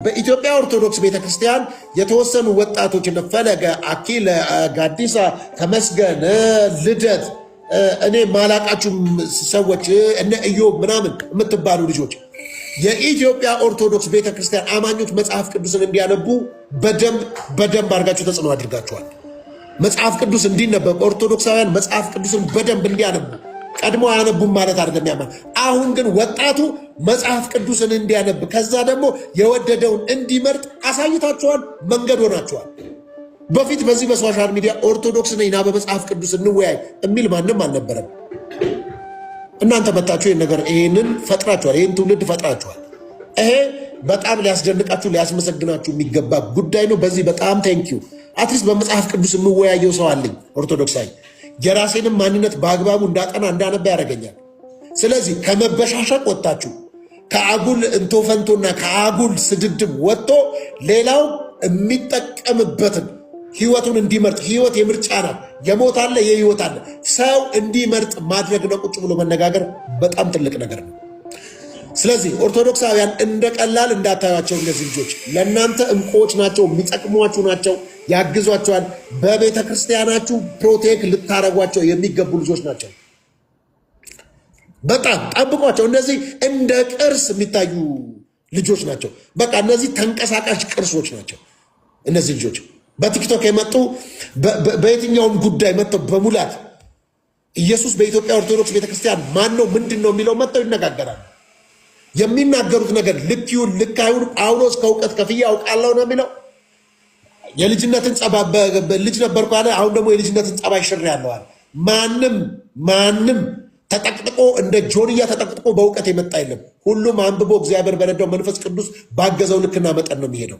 በኢትዮጵያ ኦርቶዶክስ ቤተክርስቲያን የተወሰኑ ወጣቶች እንደ ፈለገ፣ አኪለ፣ ጋዲሳ፣ ተመስገን፣ ልደት እኔ ማላቃችሁ ሰዎች እነ ኢዮብ ምናምን የምትባሉ ልጆች የኢትዮጵያ ኦርቶዶክስ ቤተክርስቲያን አማኞች መጽሐፍ ቅዱስን እንዲያነቡ በደንብ አድርጋችሁ ተጽዕኖ አድርጋችኋል። መጽሐፍ ቅዱስ እንዲነበብ ኦርቶዶክሳውያን መጽሐፍ ቅዱስን በደንብ እንዲያነቡ ቀድሞ አያነቡም ማለት አይደለም ያማ። አሁን ግን ወጣቱ መጽሐፍ ቅዱስን እንዲያነብ ከዛ ደግሞ የወደደውን እንዲመርጥ አሳይታችኋል፣ መንገድ ሆናችኋል። በፊት በዚህ በሶሻል ሚዲያ ኦርቶዶክስ ነኝና በመጽሐፍ ቅዱስ እንወያይ የሚል ማንም አልነበረም። እናንተ መጣችሁ ይህንን ፈጥራችኋል፣ ይህን ትውልድ ፈጥራችኋል። ይሄ በጣም ሊያስደንቃችሁ ሊያስመሰግናችሁ የሚገባ ጉዳይ ነው። በዚህ በጣም ቴንኪዩ። አትሊስት በመጽሐፍ ቅዱስ የምወያየው ሰው አለኝ ኦርቶዶክሳዊ፣ የራሴንም ማንነት በአግባቡ እንዳጠና እንዳነባ ያደርገኛል። ስለዚህ ከመበሻሸቅ ወጥታችሁ ከአጉል እንቶፈንቶና ከአጉል ስድድብ ወጥቶ ሌላው የሚጠቀምበትን ህይወቱን እንዲመርጥ፣ ህይወት የምርጫ ናት። የሞት አለ የህይወት አለ። ሰው እንዲመርጥ ማድረግ ነው። ቁጭ ብሎ መነጋገር በጣም ትልቅ ነገር ነው። ስለዚህ ኦርቶዶክሳውያን እንደ ቀላል እንዳታዩቸው። እነዚህ ልጆች ለእናንተ እንቁዎች ናቸው፣ የሚጠቅሟችሁ ናቸው፣ ያግዟቸዋል። በቤተ ክርስቲያናችሁ ፕሮቴክት ልታረጓቸው የሚገቡ ልጆች ናቸው። በጣም ጠብቋቸው። እነዚህ እንደ ቅርስ የሚታዩ ልጆች ናቸው። በቃ እነዚህ ተንቀሳቃሽ ቅርሶች ናቸው። እነዚህ ልጆች በቲክቶክ የመጡ በየትኛውም ጉዳይ መጥተው በሙላት ኢየሱስ በኢትዮጵያ ኦርቶዶክስ ቤተክርስቲያን ማን ነው ምንድን ነው የሚለው መጥተው ይነጋገራሉ። የሚናገሩት ነገር ልክ ይሁን ልክ አይሁን ጳውሎስ ከእውቀት ከፍዬ አውቃለሁ ነው የሚለው። የልጅነትን ልጅ ነበርኩ አለ። አሁን ደግሞ የልጅነትን ጸባይ ሽሬአለሁ አለ። ማንም ተጠቅጥቆ እንደ ጆንያ ተጠቅጥቆ በእውቀት የመጣ የለም። ሁሉም አንብቦ እግዚአብሔር በረዳው መንፈስ ቅዱስ ባገዘው ልክና መጠን ነው የሚሄደው።